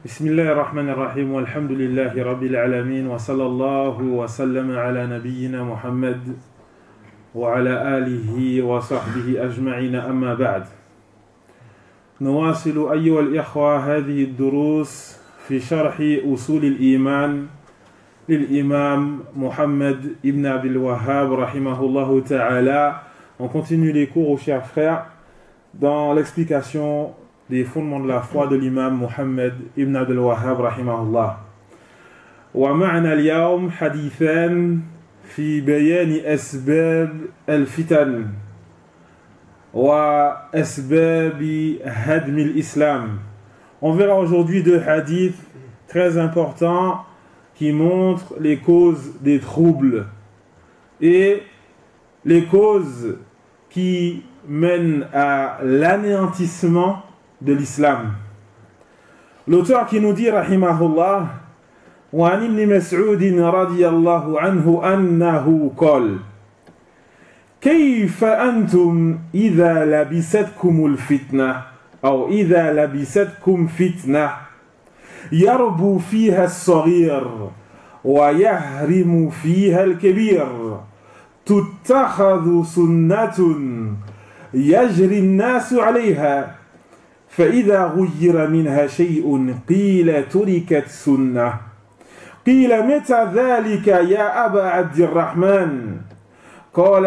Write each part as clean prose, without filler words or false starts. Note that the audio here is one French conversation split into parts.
بسم الله الرحمن الرحيم والحمد لله رب العالمين وصلى الله وسلم على نبينا محمد وعلى آله وصحبه أجمعين أما بعد نواصل أيها الإخوة هذه الدروس في شرح أصول الإيمان للإمام محمد ibn Abdul Wahhab rahimahullah ta'ala. On continue les cours, chers frères, dans l'explication des fondements de la foi de l'imam Muhammad ibn Abdul Wahhab rahimahullah. ومعنا اليوم حديثان في بيان أسباب الفتن وأسباب هدم الإسلام. On verra aujourd'hui deux hadiths très importants qui montrent les causes des troubles et les causes qui mènent à l'anéantissement de l'islam. L'auteur qui nous dit rahimahullah وعن ابن مسعود رضي الله عنه أنه قال كيف أنتم إذا لبستكم الفتنة أو إذا لبستكم فتنة يربو فيها الصغير ويهرم فيها الكبير تتخذ سنة يجري الناس عليها فإذا غير منها شيء قيل تركت سنة قيل متى ذلك يا أبا عبد الرحمن قال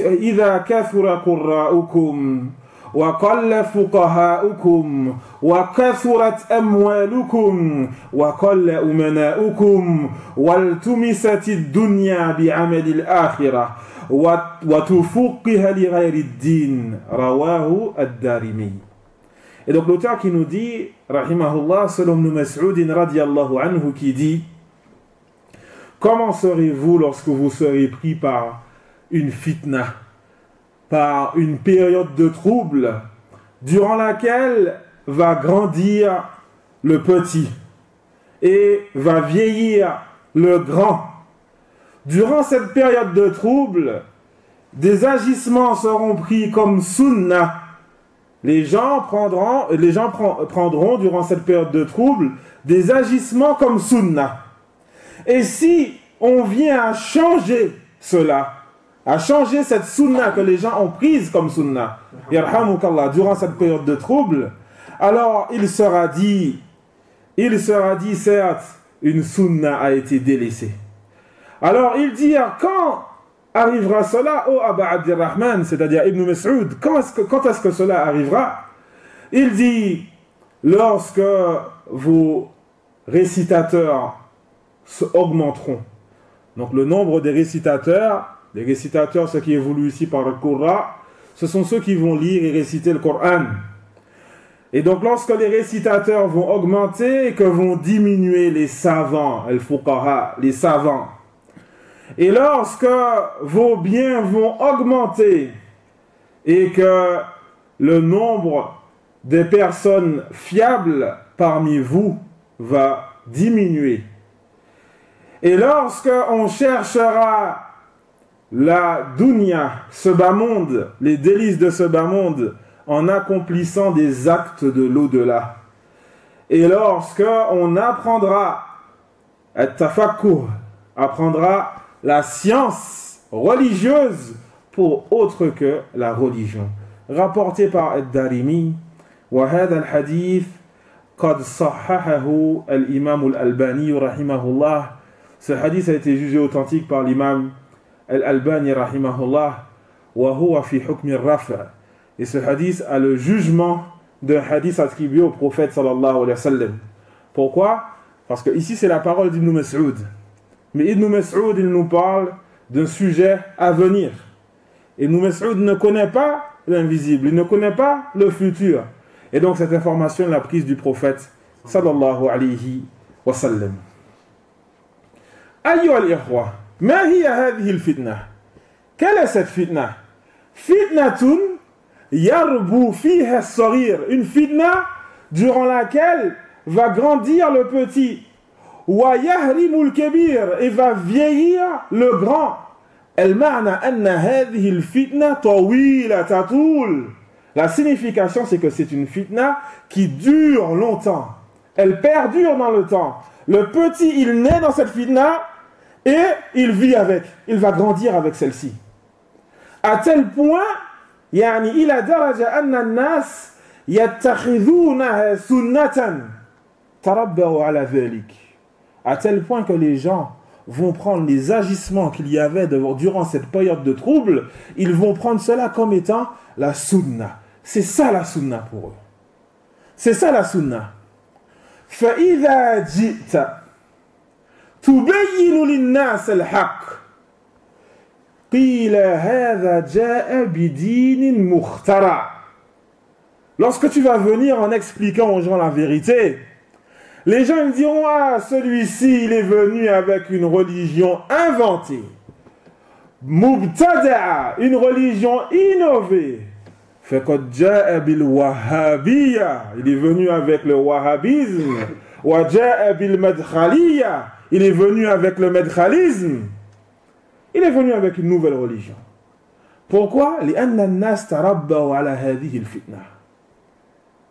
إذا كثر قراؤكم وقل فقهاؤكم وكثرت أموالكم وقل أمناؤكم والتمست الدنيا بعمل الآخرة وتفقها لغير الدين رواه الدارمي. Et donc l'auteur qui nous dit, rahimahullah, selon Ibn Mas'ud radiyallahu anhu, qui dit: comment serez-vous lorsque vous serez pris par une fitna, par une période de trouble, durant laquelle va grandir le petit et va vieillir le grand. Durant cette période de trouble, des agissements seront pris comme sunnah. Les gens prendront durant cette période de trouble des agissements comme sunnah. Et si on vient à changer cela, à changer cette sunnah que les gens ont prise comme sunnah, yarhamukallah, durant cette période de trouble, alors il sera dit certes, une sunnah a été délaissée. Alors il dit, quand arrivera cela, ô Aba Abdirrahman, c'est-à-dire Ibn Mas'ud, quand est-ce que cela arrivera? Il dit, lorsque vos récitateurs se augmenteront. Donc le nombre des récitateurs, ce qui est voulu ici par le Coran, ce sont ceux qui vont lire et réciter le Coran. Et donc lorsque les récitateurs vont augmenter et que vont diminuer les savants, al-fuqaha, les savants, et lorsque vos biens vont augmenter et que le nombre des personnes fiables parmi vous va diminuer, et lorsque on cherchera la dunya, ce bas monde, les délices de ce bas monde, en accomplissant des actes de l'au-delà, et lorsque on apprendra apprendra la science religieuse pour autre que la religion. Rapporté par Ad-Darimi, وهذا الحديث قد صححه الإمام الألباني رحمه الله. Ce hadith a été jugé authentique par l'imam Al-Albani rahimahullah, وهو في حكم الرفع. Et ce hadith a le jugement d'un hadith attribué au prophète sallallahu alayhi wa sallam. Pourquoi? Parce que ici c'est la parole d'Ibn Mas'ud. Mais Ibn Mas'ud, il nous parle d'un sujet à venir. Ibn Mas'ud ne connaît pas l'invisible, il ne connaît pas le futur. Et donc cette information, il l'a prise du prophète sallallahu alayhi wa sallam. Ayyuha al-ikhwa, ma hiya hadhihi al-fitna? Quelle est cette fitna? Fitnatun yarbu fiha as-saghir. Une fitna durant laquelle va grandir le petit. وَيَهْرِمُ الْكَبِيرِ, et va vieillir le grand. المعنى أن هذه الفتنة طويلة تطول. La signification, c'est que c'est une fitna qui dure longtemps. elle perdure dans le temps. Le petit, il naît dans cette fitna et il vit avec. Il va grandir avec celle-ci. À tel point, يعني إلى درجة أن الناس يتخذونها سنة تربوا على ذلك. À tel point que les gens vont prendre les agissements qu'il y avait durant cette période de trouble, ils vont prendre cela comme étant la sunna. C'est ça la sunna pour eux. C'est ça la sunna. فإذا جئت تبين للناس الحق قيل هذا جاء بدين مخترع. Lorsque tu vas venir en expliquant aux gens la vérité, les gens me diront, ah, celui-ci, il est venu avec une religion inventée. Mubtada'a, une religion innovée. فَقَدْ جَاءَ بِالْوَهَّابِيَّةِ, il est venu avec le wahhabisme. وَجَاءَ بِالْمَدْخَلِيَّةِ, il est venu avec le madkhalisme. Il est venu avec une nouvelle religion. Pourquoi? لأن الناس تربوا على هذه الفتنة.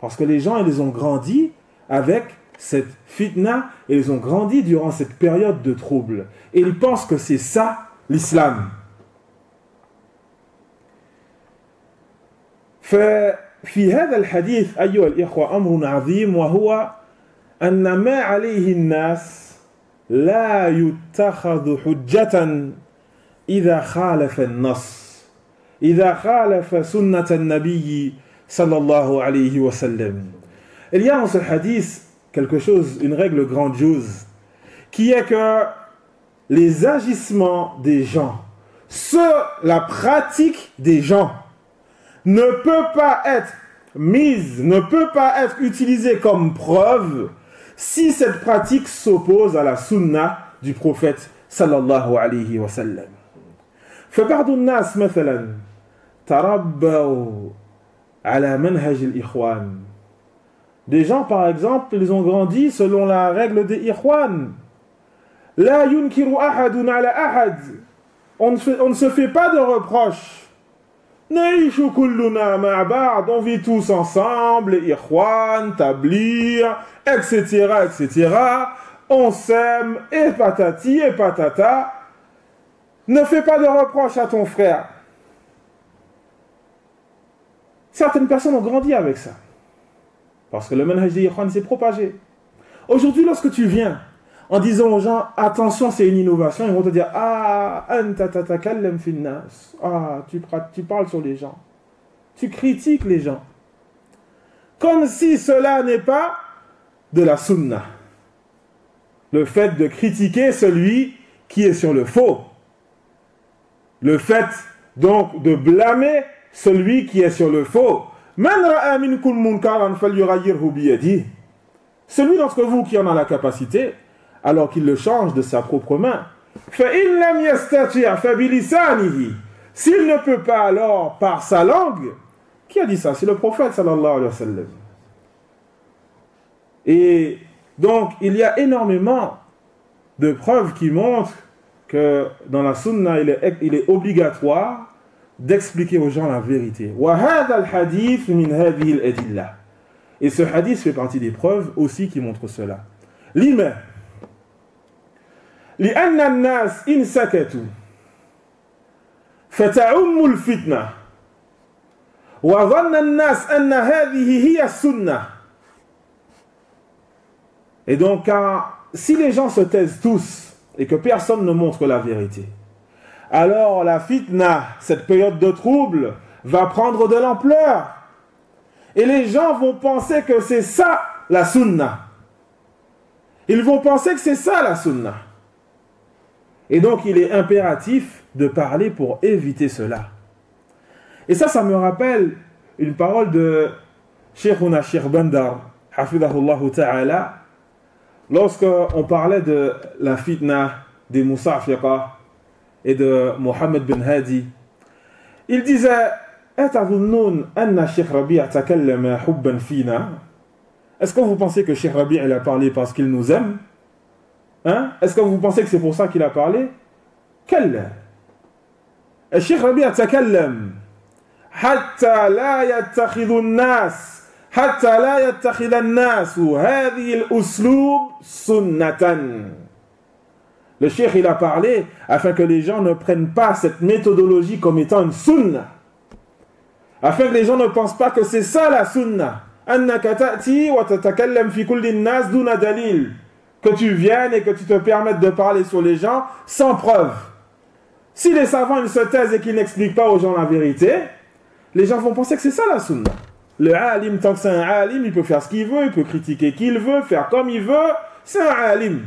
Parce que les gens, ils ont grandi avec cette fitna, et ils ont grandi durant cette période de trouble. Et ils pensent que c'est ça l'islam. ففي هذا الحديث أيها الإخوة أمر عظيم، وهو أن ما عليه الناس لا يتخذ حجة إذا خالف النص، إذا خالف سنة النبي صلى الله عليه وسلم. Il y a dans ce hadith quelque chose, une règle grandiose, qui est que les agissements des gens, la pratique des gens, ne peut pas être mise, ne peut pas être utilisée comme preuve si cette pratique s'oppose à la sunna du prophète sallallahu alayhi wa sallam. فبعض الناس مثلا تربوا على منهج الإخوان. Des gens, par exemple, ils ont grandi selon la règle des Ikhwan. لا ينكر أحد على أحد. On ne se fait pas de reproches. نعيش كلنا مع بعض. On vit tous ensemble, Ikhwan, Tablir, etc., etc. On s'aime, et patati, et patata. Ne fais pas de reproches à ton frère. Certaines personnes ont grandi avec ça. Parce que le manhaj des Ikhwan s'est propagé. Aujourd'hui, lorsque tu viens en disant aux gens, attention, c'est une innovation, ils vont te dire, ah, anta tatakallam fin nas. Ah, tu parles sur les gens. Tu critiques les gens. Comme si cela n'est pas de la sunna. Le fait de critiquer celui qui est sur le faux. Le fait, donc, de blâmer celui qui est sur le faux. Celui d'entre vous qui en a la capacité, alors qu'il le change de sa propre main. S'il ne peut pas, alors par sa langue. Qui a dit ça? C'est le prophète sallallahu alayhi wa sallam. Et donc il y a énormément de preuves qui montrent que dans la sunna il est obligatoire d'expliquer aux gens la vérité. Et ce hadith fait partie des preuves aussi qui montrent cela. Lima لأن الناس إن سكتوا فتعم الفتنة وظن الناس أن هذه هي السنة. Et donc, si les gens se taisent tous et que personne ne montre la vérité, alors la fitna, cette période de trouble, va prendre de l'ampleur. Et les gens vont penser que c'est ça la sunna. Ils vont penser que c'est ça la sunna. Et donc il est impératif de parler pour éviter cela. Et ça me rappelle une parole de Sheikhuna Sheikh Bandar, hafidahullah ta'ala, lorsqu'on parlait de la fitna des Musafiqa et de Mohammed bin Hadi. Il disait, est-ce que vous pensez que Cheikh Rabi' il a parlé parce qu'il nous aime? Hein? Est-ce que vous pensez que c'est pour ça qu'il a parlé? كلا الشيخ ربيع تكلم حتى لا يتخذ الناس حتى لا يتخذ الناس هذه الأسلوب سنة. Le cheikh il a parlé afin que les gens ne prennent pas cette méthodologie comme étant une sunna. Afin que les gens ne pensent pas que c'est ça la sunna. أنك تأتي وتتكلم في كل الناس دون دليل. Que tu viennes et que tu te permettes de parler sur les gens sans preuve. Si les savants ils se taisent et qu'ils n'expliquent pas aux gens la vérité, les gens vont penser que c'est ça la sunna. Le alim, tant que c'est un alim, il peut faire ce qu'il veut, il peut critiquer qui il veut, faire comme il veut, c'est un alim.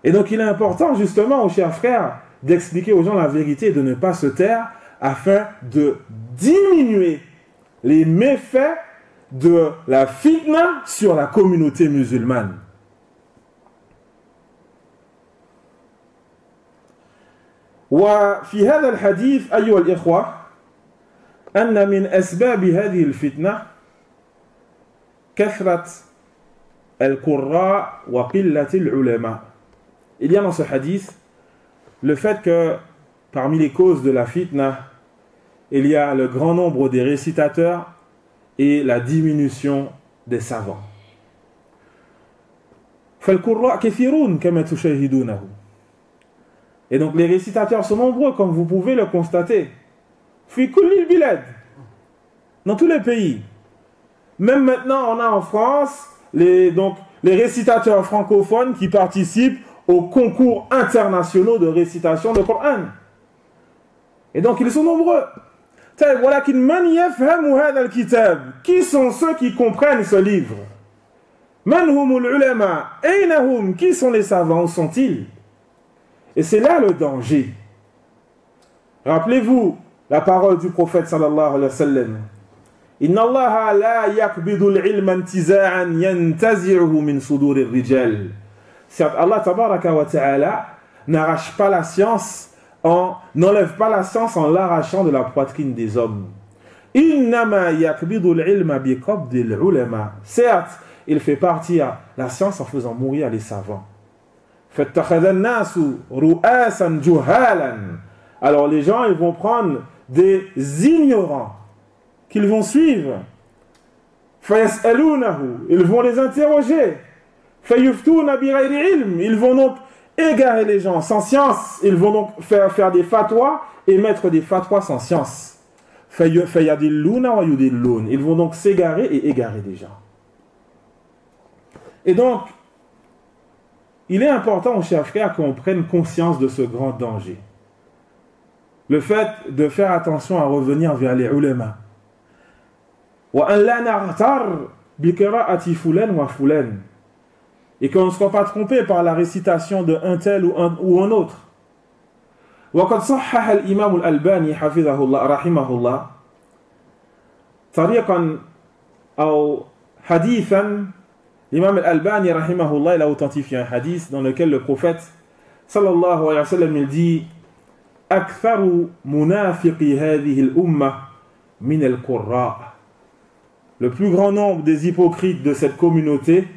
Et donc il est important justement, aux chers frères, d'expliquer aux gens la vérité et de ne pas se taire afin de diminuer les méfaits de la fitna sur la communauté musulmane. وفي هذا الحديث أيها الإخوة أن من أسباب هذه الفتنة كثرة القراء وقلة العلماء. Il y a dans ce hadith le fait que parmi les causes de la fitna, il y a le grand nombre des récitateurs et la diminution des savants. فالقراء كثيرون كما تشاهدونه. Et donc les récitateurs sont nombreux comme vous pouvez le constater. في كل البلاد, dans tous les pays. Même maintenant on a en France les récitateurs francophones qui participent aux concours internationaux de récitation de Coran. Et donc ils sont nombreux. ولكن من يفهم هذا الكتاب? Qui sont ceux qui comprennent ce livre? من هم العلماء? أين هم? Qui sont les savants? Où sont-ils? Et c'est là le danger. Rappelez-vous la parole du prophète sallallahu alayhi wa sallam. Inna Allah la yakbidu al-ilma intiza'an yantazi'uhu min sudur ar-rijal. Certes, Allah tabaraka wa ta'ala n'arrache pas la science, n'enlève pas la science en l'arrachant de la poitrine des hommes. Innama yakbidu al-ilma bi qabdi al-ulama. Certes, il fait partir la science en faisant mourir les savants. Fattakhadha an-nasu ru'asan juhalan. Alors les gens, ils vont prendre des ignorants qu'ils vont suivre. Fayas'alunahu, ils vont les interroger. Fayuftuna bighayri ilm, ils vont donc égarer les gens sans science. Ils vont donc faire des fatwas et mettre des fatwas sans science. Fayadilluna wa yudillun, ils vont donc s'égarer et égarer les gens. Et donc, il est important, chers frères, qu'on prenne conscience de ce grand danger. Le fait de faire attention à revenir vers les ulama. Et qu'on ne soit pas trompé par la récitation d'un tel ou un autre. وقد صحح الإمام الألباني حفظه الله رحمه الله طريقا أو حديثا. L'imam al-Albani rahimahullah, il a authentifié un hadith dans lequel le prophète sallallahu alayhi wa sallam il dit أكثر منافق هذه الأمة من القراء. Le plus grand nombre des hypocrites de cette communauté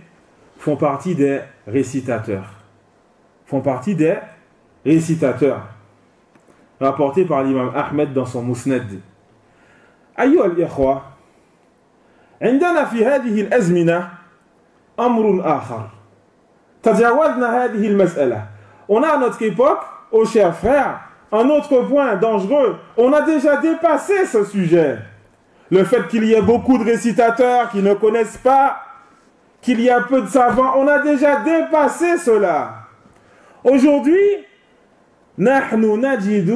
font partie des récitateurs. Rapporté par l'imam Ahmed dans son Musnad. أيها الإخوة, عندنا في هذه الأزمنة أمر آخر. تجاوزنا هذه المسألة. On a à notre époque, aux chers frères, un autre point dangereux. On a déjà dépassé ce sujet. Le fait qu'il y ait beaucoup de récitateurs qui ne connaissent pas, qu'il y a peu de savants, on a déjà dépassé cela. Aujourd'hui, نحن نجد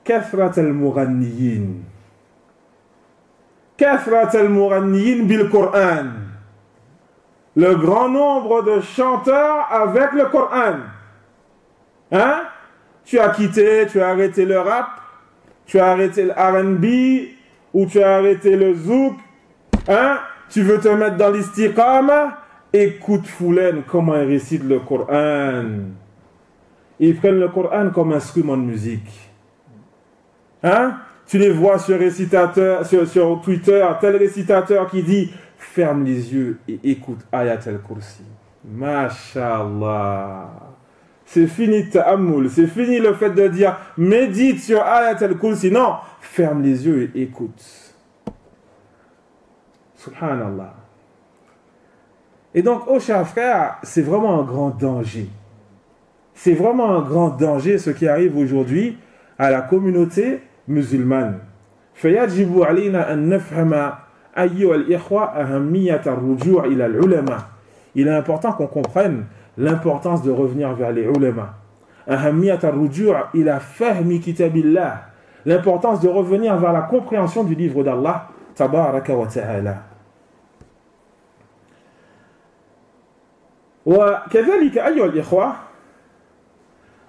كثرة المغنيين. كثرة المغنيين بالقرآن. Le grand nombre de chanteurs avec le Coran. Hein? Tu as arrêté le rap, tu as arrêté le R&B, ou tu as arrêté le zouk, hein? Tu veux te mettre dans l'istiqama, écoute Foulen, comment il récite le Coran. Ils prennent le Coran comme instrument de musique. Hein? Tu les vois sur Twitter, tel récitateur qui dit ferme les yeux et écoute Ayat al-Kursi. Masha'Allah. C'est fini ta'ammul, c'est fini le fait de dire médite sur Ayat al-Kursi. Non, ferme les yeux et écoute. Subhanallah. Et donc, oh chers frères, c'est vraiment un grand danger. C'est vraiment un grand danger ce qui arrive aujourd'hui à la communauté musulmane. فيجب علينا أن نفهم أيها الإخوة أهمية الرجوع إلى العلماء. Il est important qu'on comprenne l'importance de revenir vers les ulama. أهمية الرجوع إلى فهم كتاب الله. L'importance de revenir vers la compréhension du livre d'Allah تبارك وتعالى. وكذلك أيها الإخوة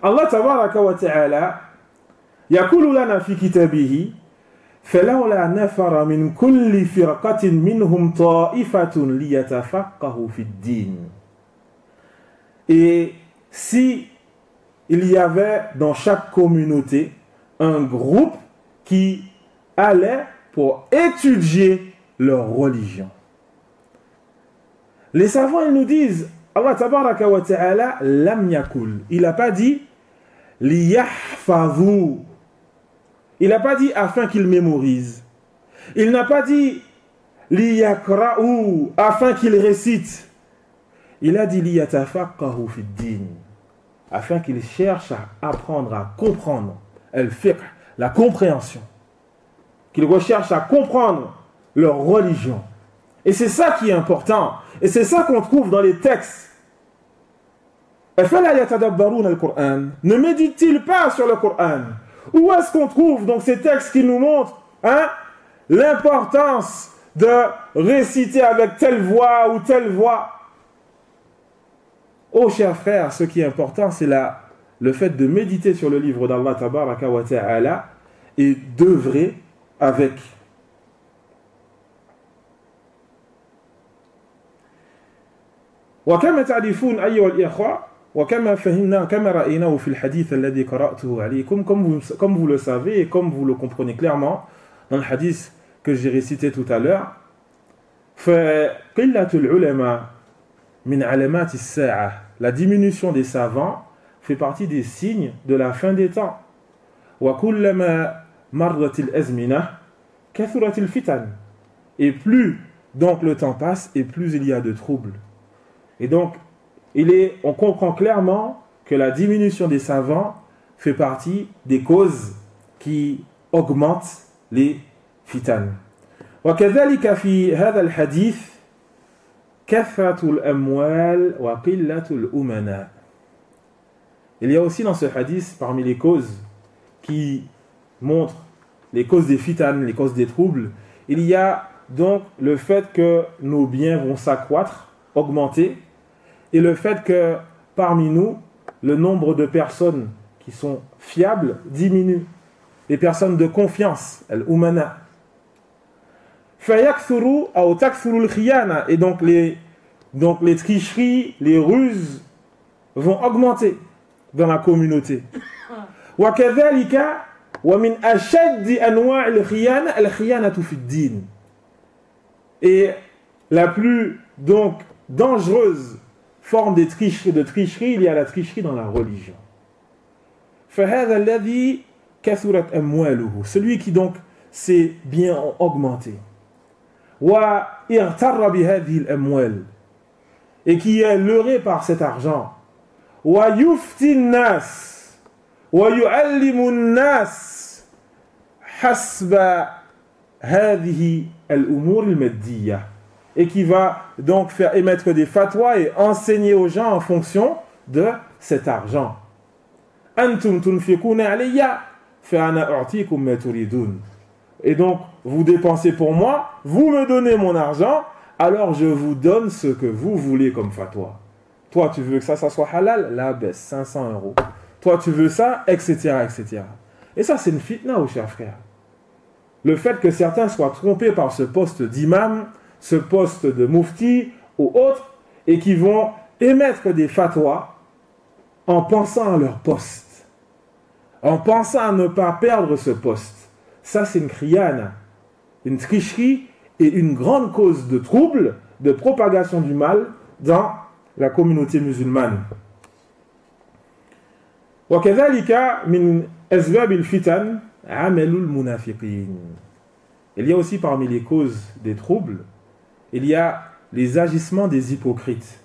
الله تبارك وتعالى يقول لنا في كتابه فلولا نفر من كل فرقة منهم طائفة ليتفقهوا في الدين. Et si il y avait dans chaque communauté un groupe qui allait pour étudier leur religion. Les savants ils nous disent Allah tabaraka wa ta'ala lam yakul. Il n'a pas dit liyahfadhu. Il n'a pas dit afin qu'ils mémorisent. Il n'a pas dit liyakra'u afin qu'ils récitent. Il a dit liyatafaqahu fi din afin qu'ils cherchent à apprendre, à comprendre al-fiqh, la compréhension. Qu'ils recherchent à comprendre leur religion. Et c'est ça qui est important. Et c'est ça qu'on trouve dans les textes. Ne médite-t-il pas sur le Coran? Où est-ce qu'on trouve donc ces textes qui nous montrent l'importance de réciter avec telle voix ou telle voix? Oh chers frères, ce qui est important, c'est le fait de méditer sur le livre d'Allah tabaraka wa ta'ala et d'œuvrer avec. وكما تعرفون أيها الإخوة وكما فهمنا كما رأيناه في الحديث الذي قرأته عليكم comme vous le savez et comme vous le comprenez clairement dans le hadith que j'ai récité tout à l'heure فقلة العلماء من علامات الساعة. La diminution des savants fait partie des signes de la fin des temps. وكلما مرت الأزمنة كثرت الفتن. Et plus donc le temps passe et plus il y a de troubles. Et donc, on comprend clairement que la diminution des savants fait partie des causes qui augmentent les fitan. وكذلك في هذا الحديث كثرة الأموال وقلة الأمناء. Il y a aussi dans ce hadith, parmi les causes qui montrent les causes des fitan, les causes des troubles, il y a donc le fait que nos biens vont s'accroître, augmenter, et le fait que parmi nous, le nombre de personnes qui sont fiables diminue. Les personnes de confiance, al-umana. فَيَكْثُرُ أَوْ تَكْثُرُ الْخِيَانَةِ. Et donc les tricheries, les ruses vont augmenter dans la communauté. وَكَذَلِكَ وَمِنْ أَشَدِّ أَنْوَاعِ الْخِيَانَةِ الْخِيَانَةُ فِي الدِّينِ. Et la plus donc dangereuse forme de tricherie, il y a la tricherie dans la religion. فَهَذَا الَّذِي كَثُرَتْ أَمْوَالُهُ. Celui qui donc ses biens ont augmenté. وَإِغْتَرَّ بِهَذِهِ الْأَمْوَالِ. Et qui est leurré par cet argent. وَيُفْتِي النَّاسِ وَيُعَلِّمُ النَّاسِ حَسْبَ هَذِهِ الْأُمُورِ الْمَدِّيَّةِ. Et qui va donc faire émettre des fatwas et enseigner aux gens en fonction de cet argent. Antum tunfiquna alayya fa ana u'tikum ma turidun. Et donc vous dépensez pour moi, vous me donnez mon argent, alors je vous donne ce que vous voulez comme fatwa. Toi tu veux que ça soit halal, là baisse 500 €. Toi tu veux ça, etc., etc. Et ça c'est une fitna, aux chers frères. Le fait que certains soient trompés par ce poste d'imam, ce poste de mufti ou autre, et qui vont émettre des fatwas en pensant à leur poste, en pensant à ne pas perdre ce poste. Ça c'est une khiyana, une tricherie et une grande cause de trouble, de propagation du mal dans la communauté musulmane. وكذلك من أسباب الفتن عمل المنافقين. Il y a aussi parmi les causes des troubles il y a les agissements des hypocrites.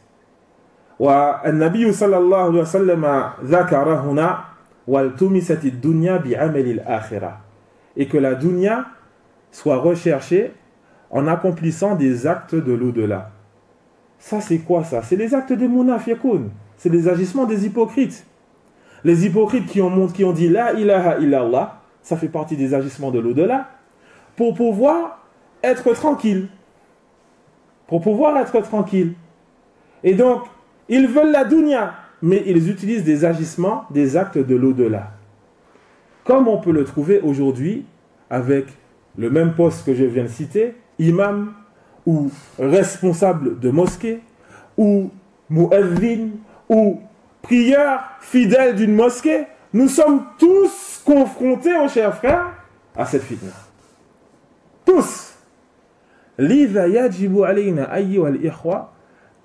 والنبي صلى الله عليه وسلم ذكر هنا والتمست الدنيا بعمل الآخرة, et que la dunya soit recherchée en accomplissant des actes de l'au-delà. Ça c'est quoi ça? C'est les actes des munafiqun, c'est les agissements des hypocrites. Les hypocrites qui ont dit la ilaha illallah, ça fait partie des agissements de l'au-delà, pour pouvoir être tranquille. Pour pouvoir être tranquille. Et donc, ils veulent la dunya, mais ils utilisent des agissements, des actes de l'au-delà. Comme on peut le trouver aujourd'hui avec le même poste que je viens de citer, imam ou responsable de mosquée, ou mu'adhin, ou prieur fidèle d'une mosquée, nous sommes tous confrontés, mon cher frère, à cette fitna. Tous. لذا يجب علينا أيها الإخوة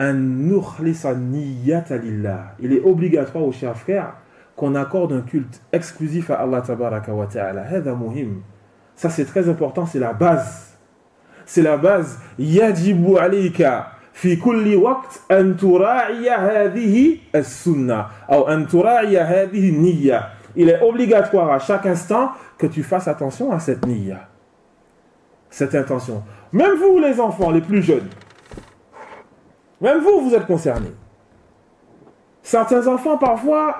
أن نخلص النية لله. Il est obligatoire, aux chers frères, qu'on accorde un culte exclusif à Allah tabaraka wa ta'ala. هذا مهم. Ça c'est très important, c'est la base. C'est la base. يجب عليك في كل وقت أن تراعي هذه السنة أو أن تراعي هذه النية. Il est obligatoire à chaque instant que tu fasses attention à cette niyya. Cette intention. Même vous, les enfants, les plus jeunes, même vous, vous êtes concernés. Certains enfants, parfois,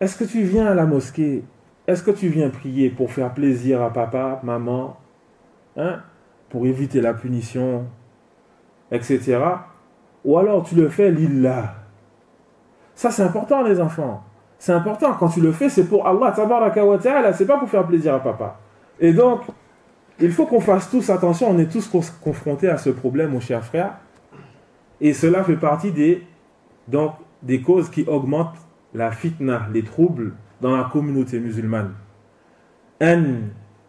est-ce que tu viens à la mosquée? Est-ce que tu viens prier pour faire plaisir à papa, maman, pour éviter la punition, etc. Ou alors tu le fais lillah. Ça, c'est important, les enfants. C'est important. Quand tu le fais, c'est pour Allah, tabaraka wa ta'ala. C'est pas pour faire plaisir à papa. Et donc, il faut qu'on fasse tous attention, on est tous confrontés à ce problème, mon cher frère. Et cela fait partie des causes qui augmentent la fitna, les troubles dans la communauté musulmane. An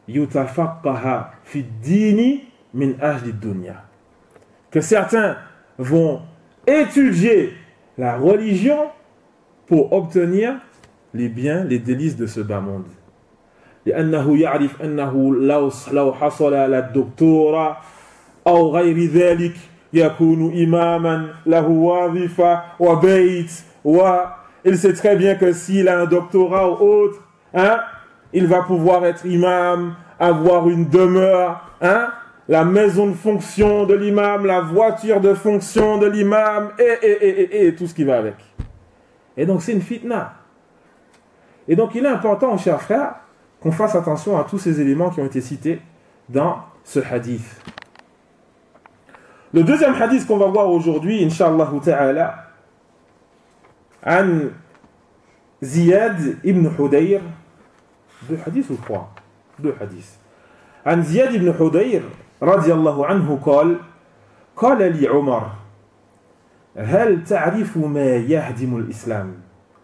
yutafaqqaha fi dini min ajli dunya. Que certains vont étudier la religion pour obtenir les biens, les délices de ce bas monde. لأنه يعرف أنه لو حصل على الدكتوراه أو غير ذلك يكون إماما له وظيفة وبيت il sait très bien que s'il a un doctorat ou autre, il va pouvoir être imam, avoir une demeure, la maison de fonction de l'imam, la voiture de fonction de l'imam, et tout ce qui va avec. Et donc c'est une fitna. Et donc il est important, chers frères, qu'on fasse attention à tous ces éléments qui ont été cités dans ce hadith. Le deuxième hadith qu'on va voir aujourd'hui, Inch'Allah ta'ala, عن زياد ibn Hudayr, deux hadiths ou trois? Deux hadiths. عن زياد ibn Hudayr رضي الله عنه قال لي عمر هل تعرف ما يهدم الإسلام.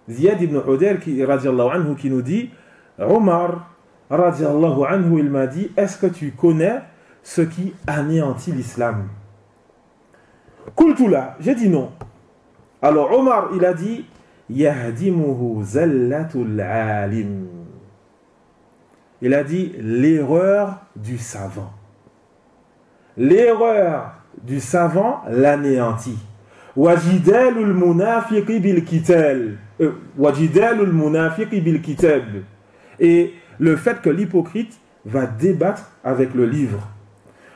Ziyad ibn Hudayr رضي الله عنه qui nous dit, Omar رضي الله عنه, il m'a dit, est-ce que tu connais ce qui anéantit l'islam? قلت لا, j'ai dit non. Alors Omar, il a dit, يهدمه زلة العالم. Il a dit l'erreur du savant. L'erreur du savant l'anéantit. وجدال المنافق بالكتاب. وجدال المنافق بالكتاب. Et le fait que l'hypocrite va débattre avec le livre.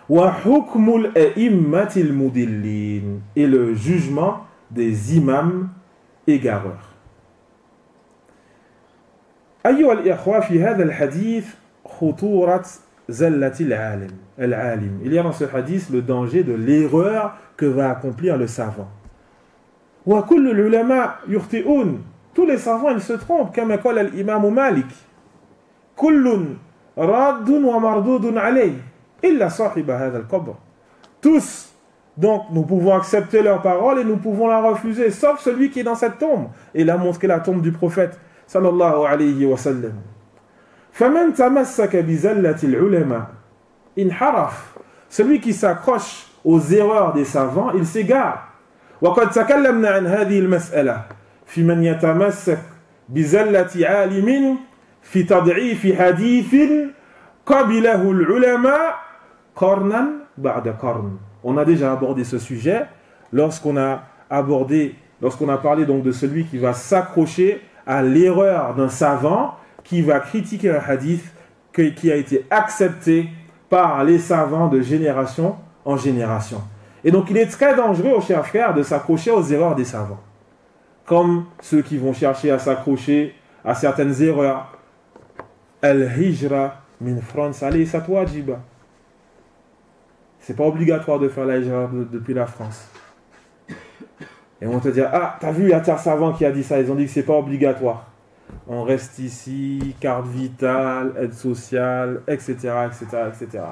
وحكم الأئمة المضلين. Et le jugement des imams égareurs. أيها الإخوة, في هذا الحديث خطورة زلة العالم. Il y a dans ce hadith le danger de l'erreur que va accomplir le savant. وكل العلماء يخطئون. Tous les savants, ils se trompent, كما قال الإمام مالك. كل راد ومردود عليه إلا صاحب هذا القبر. Tous, donc, nous pouvons accepter leur parole et nous pouvons la refuser, sauf celui qui est dans cette tombe. Et il a montré la tombe du prophète, sallallahu alayhi wa sallam. فَمَنْ تَمَسَّكَ بِزَلَّةِ الْعُلَمَاءِ انحرف. Celui qui s'accroche aux erreurs des savants, il s'égare. وقد تكلمنا عن هذه المسألة في من يتمسك بزلة عالم في تضعيف حديث قبله العلماء قرنا ba'da qarn. On a déjà abordé ce sujet lorsqu'on a parlé donc de celui qui va s'accrocher à l'erreur d'un savant qui va critiquer un hadith qui a été accepté par les savants de génération en génération. Et donc il est très dangereux, aux chers frères, de s'accrocher aux erreurs des savants. Comme ceux qui vont chercher à s'accrocher à certaines erreurs. Al-hijra min France, allez, ça wajiba. C'est pas obligatoire de faire la hijra depuis la France. Et on va te dire, ah, t'as vu, il y a un savant qui a dit ça, ils ont dit que c'est pas obligatoire. On reste ici, carte vitale, aide sociale, etc., etc., etc.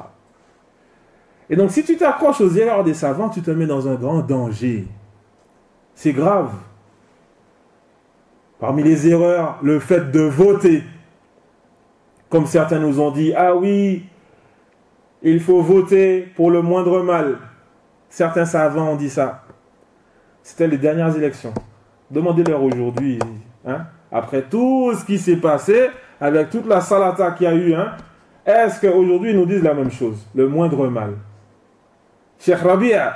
Et donc, si tu t'accroches aux erreurs des savants, tu te mets dans un grand danger. C'est grave. Parmi les erreurs, le fait de voter. Comme certains nous ont dit, ah oui, il faut voter pour le moindre mal. Certains savants ont dit ça. C'était les dernières élections. Demandez-leur aujourd'hui, hein, après tout ce qui s'est passé, avec toute la salata qu'il y a eu, hein, est-ce qu'aujourd'hui ils nous disent la même chose, le moindre mal? Cheikh Rabia,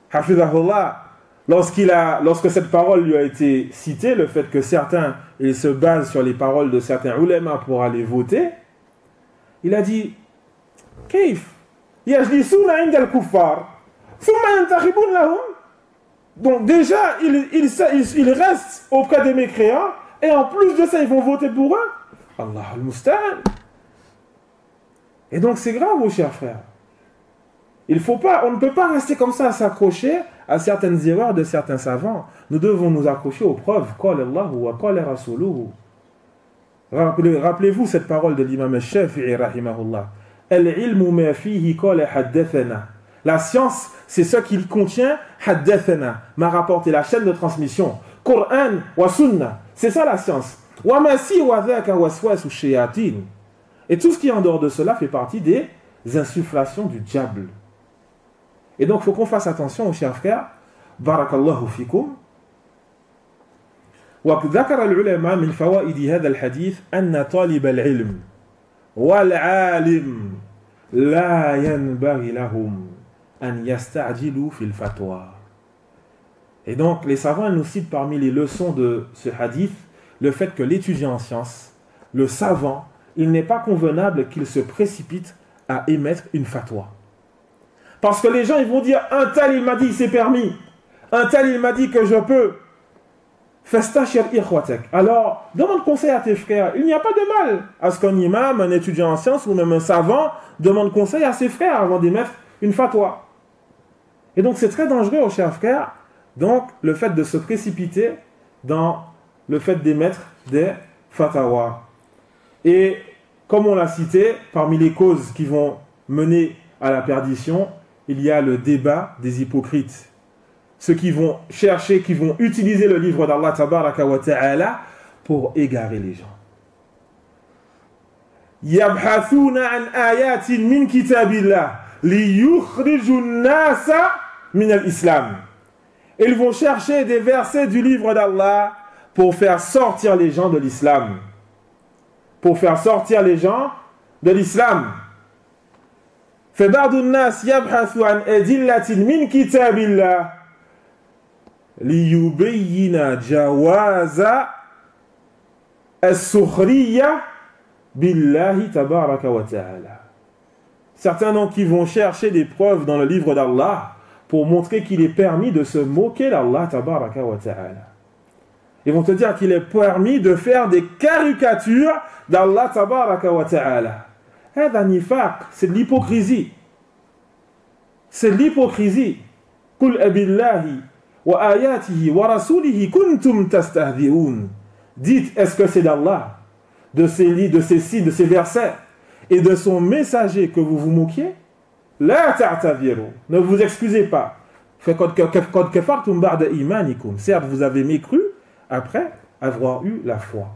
hafizahullah, lorsque cette parole lui a été citée, le fait que certains, ils se basent sur les paroles de certains ulémas pour aller voter, il a dit, Kaif, yajlisuna inda al-kuffar, thumma yantakhibun lahum. Donc déjà, ils restent auprès des mécréants, et en plus de ça, ils vont voter pour eux. Allah al-Musta'an. Et donc c'est grave, mon cher frère. On ne peut pas rester comme ça à s'accrocher à certaines erreurs de certains savants. Nous devons nous accrocher aux preuves. Qala Allahu wa qala rasuluhu. Rappelez-vous cette parole de l'imam al-Shafi'i rahimahullah. Al-ilmu ma fihi qala haddathana. La science, c'est ce qu'il contient, haddathana, m'a rapporté la chaîne de transmission. Qur'an wa sunnah. C'est ça la science. Wa ma si wa dhaka waswasu shayatin. Et tout ce qui est en dehors de cela fait partie des insufflations du diable. Et donc, il faut qu'on fasse attention, aux chers frères. Barakallahu fikum. وذكر العلماء من فوائد هذا الحديث أن طالب العلم والعالم لا ينبغي لهم أن يستعجلوا في الفتوى. Et donc, les savants nous citent parmi les leçons de ce hadith le fait que l'étudiant en sciences, le savant, il n'est pas convenable qu'il se précipite à émettre une fatwa. Parce que les gens, ils vont dire, un tel, il m'a dit que c'est permis. Un tel, il m'a dit que je peux. Fastashir ikhwatak. Alors, demande conseil à tes frères. Il n'y a pas de mal à ce qu'un imam, un étudiant en sciences ou même un savant demande conseil à ses frères avant d'émettre une fatwa. Et donc, c'est très dangereux, aux chers frères. Donc, le fait de se précipiter dans le fait d'émettre des fatwas. Et, comme on l'a cité, parmi les causes qui vont mener à la perdition, il y a le débat des hypocrites. Ceux qui vont chercher, qui vont utiliser le livre d'Allah tabaraka wa ta'ala pour égarer les gens. Yabhathuna an ayatin min kitabillah liyukhriju an-nasa min al-islam. Ils vont chercher des versets du livre d'Allah pour faire sortir les gens de l'islam. Pour faire sortir les gens de l'islam. فبعض الناس يبحث عن أدلة من كتاب الله ليبين جواز السخرية بالله تبارك وتعالى. Certains donc qui vont chercher des preuves dans le livre d'Allah pour montrer qu'il est permis de se moquer d'Allah tabaraka wa ta'ala. Ils vont te dire qu'il est permis de faire des caricatures d'Allah tabaraka wa ta'ala. C'est de l'hypocrisie. C'est de l'hypocrisie. Qul abillahi wa ayatihi wa rasulihi kuntum tastahzi'un. Dites, est-ce que c'est d'Allah, de ces signes, de ces versets et de son messager que vous vous moquiez? La ta'taviru. Ne vous excusez pas. Qad kafartum ba'da imanikum. Certes, vous avez mécru après avoir eu la foi.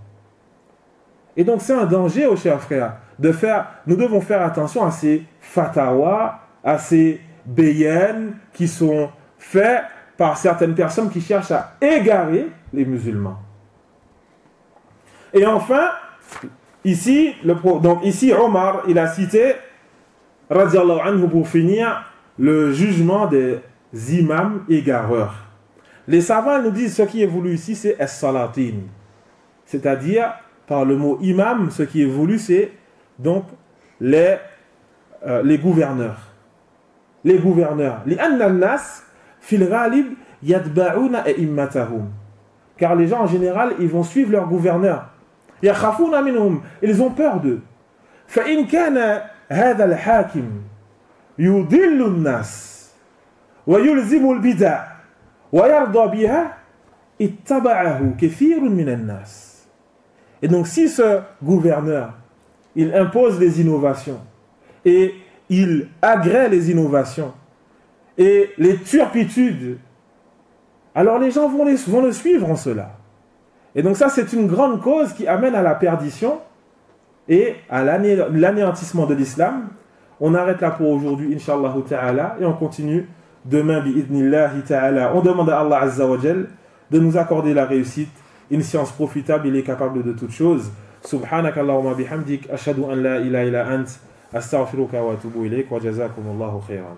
Et donc, c'est un danger, aux chers frères. Nous devons faire attention à ces fatawas, à ces bayans qui sont faits par certaines personnes qui cherchent à égarer les musulmans. Et enfin, ici Omar, il a cité, radiallahu anhu, pour finir, le jugement des imams égareurs. Les savants nous disent ce qui est voulu ici, c'est as-salatin. C'est-à-dire, par le mot imam, ce qui est voulu, c'est donc les gouverneurs. Les gouverneurs. لأن الناس في الغالب يتبعون أئمتهم. Car les gens en général, ils vont suivre leurs gouverneurs. يخافون منهم. Ils ont peur d'eux. فإن كان هذا الحاكم يضل الناس ويلزم البدع ويرضى بها اتبعه كثير من الناس. Et donc si ce gouverneur, il impose les innovations et il agrée les innovations et les turpitudes, alors les gens vont le suivre en cela. Et donc ça, c'est une grande cause qui amène à la perdition et à l'anéantissement de l'islam. On arrête là pour aujourd'hui, Inch'Allah ta'ala, et on continue demain, bi'idnillahi ta'ala. On demande à Allah Azza wa Jal de nous accorder la réussite, une science profitable, il est capable de toutes choses. Subhanaka Allahumma bihamdik, ashhadu an la ilaha illa ant, astaghfiruka wa atubu ilayk, wa jazakumullahu khairan.